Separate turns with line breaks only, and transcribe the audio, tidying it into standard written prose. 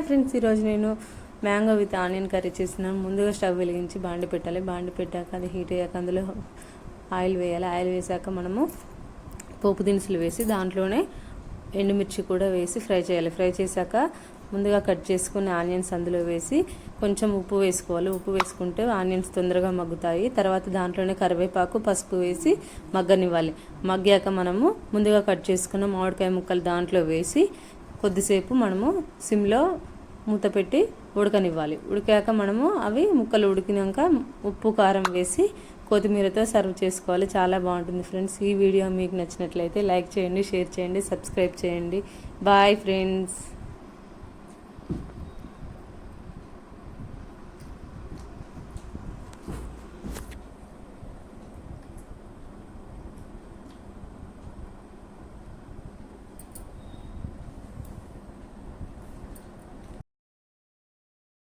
Friends, ఈరోజు నేను mango with onion curry చేస్తున్నాను. ముందుగా స్టవ్ వెలిగించి బాండి పెట్టాలి. బాండి పెట్టాక అది హీట్ అయ్యాక అందులో ఆయిల్ వేయాలి. ఆయిల్ వేసాక మనము పోపు దినుసులు వేసి దాంట్లోనే ఎండుమిర్చి కూడా వేసి ఫ్రై చేయాలి. ఫ్రై చేశాక ముందుగా కట్ చేసుకుని ఆనియన్స్ అందులో వేసి కొంచెం ఉప్పు వేసుకోవాలి. ఉప్పు వేసుకుంటే ఆనియన్స్ తొందరగా మగ్గుతాయి. తర్వాత దాంట్లోనే కరివేపాకు, పసుపు వేసి మగ్గనివ్వాలి. మగ్గాక మనము ముందుగా కట్ చేసుకున్న మామిడికాయ ముక్కలు దాంట్లో వేసి కొద్దిసేపు మనము సిమ్లో మూత పెట్టి ఉడకనివ్వాలి. ఉడికాక మనము అవి ముక్కలు ఉడికినాక ఉప్పు కారం వేసి కొత్తిమీరతో సర్వ్ చేసుకోవాలి. చాలా బాగుంటుంది ఫ్రెండ్స్. ఈ వీడియో మీకు నచ్చినట్లయితే లైక్ చేయండి, షేర్ చేయండి, సబ్స్క్రైబ్ చేయండి. Bye friends.